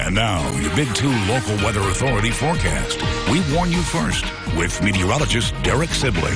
And now, your Big 2 local weather authority forecast. We warn you first with meteorologist Derek Sibley.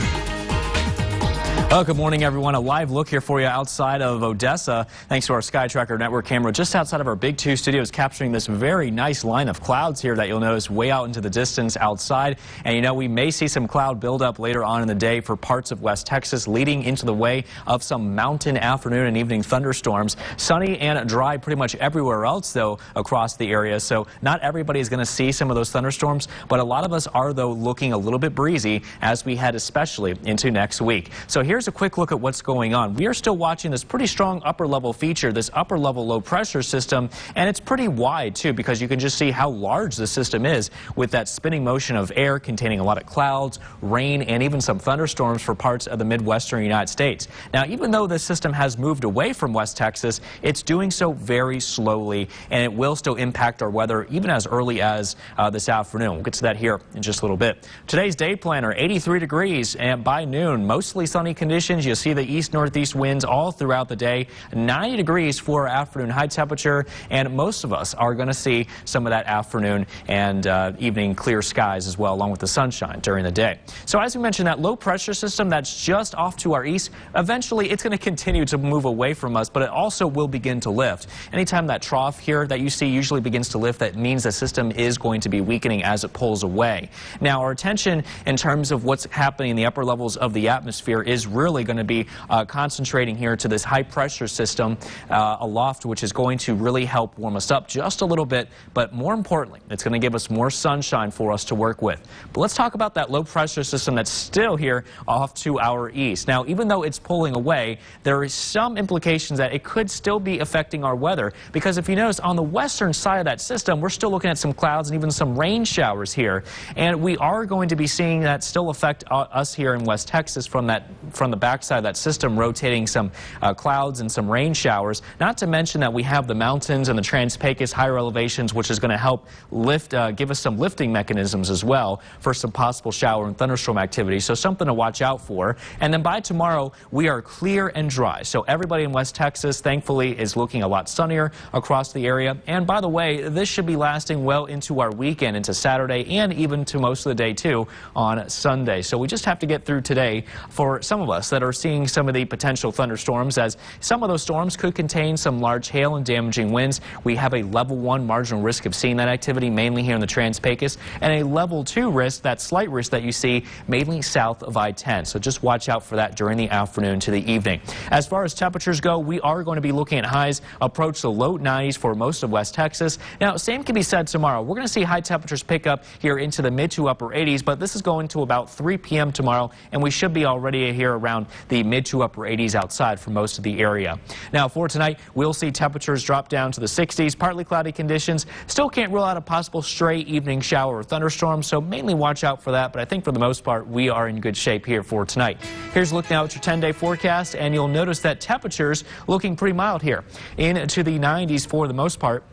Well, good morning, everyone. A live look here for you outside of Odessa, thanks to our Sky Tracker network camera just outside of our Big 2 studios, capturing this very nice line of clouds here that you'll notice way out into the distance outside. And, you know, we may see some cloud buildup later on in the day for parts of West Texas, leading into the way of some mountain afternoon and evening thunderstorms. Sunny and dry pretty much everywhere else, though, across the area. So not everybody is going to see some of those thunderstorms, but a lot of us are, though, looking a little bit breezy as we head especially into next week. So here's a quick look at what's going on. We are still watching this pretty strong upper level feature, this upper level low pressure system, and it's pretty wide too, because you can just see how large the system is with that spinning motion of air containing a lot of clouds, rain, and even some thunderstorms for parts of the Midwestern United States. Now, even though this system has moved away from West Texas, it's doing so very slowly, and it will still impact our weather even as early as this afternoon. We'll get to that here in just a little bit. Today's day planner, 83 degrees, and by noon, mostly sunny conditions. You'll see the east-northeast winds all throughout the day. 90 degrees for our afternoon high temperature, and most of us are going to see some of that afternoon and evening clear skies as well, along with the sunshine during the day. So as we mentioned, that low pressure system that's just off to our east, eventually it's going to continue to move away from us, but it also will begin to lift. Anytime that trough here that you see usually begins to lift, that means the system is going to be weakening as it pulls away. Now, our attention in terms of what's happening in the upper levels of the atmosphere is really going to be concentrating here to this high pressure system aloft, which is going to really help warm us up just a little bit, but more importantly, it's going to give us more sunshine for us to work with. But let's talk about that low pressure system that's still here off to our east. Now, even though it's pulling away, there is some implications that it could still be affecting our weather, because if you notice on the western side of that system, we're still looking at some clouds and even some rain showers here, and we are going to be seeing that still affect us here in West Texas from the backside of that system, rotating some clouds and some rain showers. Not to mention that we have the mountains and the Trans-Pecos higher elevations, which is going to help lift, give us some lifting mechanisms as well for some possible shower and thunderstorm activity. So something to watch out for. And then by tomorrow, we are clear and dry. So everybody in West Texas, thankfully, is looking a lot sunnier across the area. And by the way, this should be lasting well into our weekend, into Saturday, and even to most of the day too on Sunday. So we just have to get through today for some of us that are seeing some of the potential thunderstorms, as some of those storms could contain some large hail and damaging winds. We have a level 1 marginal risk of seeing that activity mainly here in the Trans-Pecos, and a level 2 risk, that slight risk that you see mainly south of I-10. So just watch out for that during the afternoon to the evening. As far as temperatures go, we are going to be looking at highs approach the low 90s for most of West Texas. Now, same can be said tomorrow. We're going to see high temperatures pick up here into the mid to upper 80s, but this is going to about 3 p.m. tomorrow, and we should be already here around the mid to upper 80s outside for most of the area. Now, for tonight, we'll see temperatures drop down to the 60s, partly cloudy conditions. Still can't rule out a possible stray evening shower or thunderstorm, so mainly watch out for that. But I think for the most part, we are in good shape here for tonight. Here's a look now at your 10-day forecast, and you'll notice that temperatures looking pretty mild here into the 90s for the most part.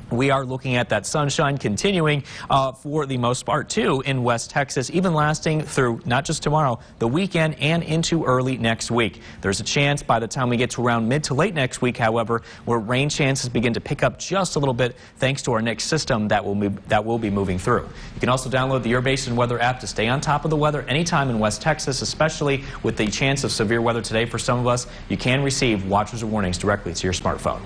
We are looking at that sunshine continuing for the most part, too, in West Texas, even lasting through not just tomorrow, the weekend, and into early next week. There's a chance by the time we get to around mid to late next week, however, where rain chances begin to pick up just a little bit thanks to our next system that will be moving through. You can also download the Your Basin Weather app to stay on top of the weather anytime in West Texas, especially with the chance of severe weather today for some of us. You can receive watches or warnings directly to your smartphone.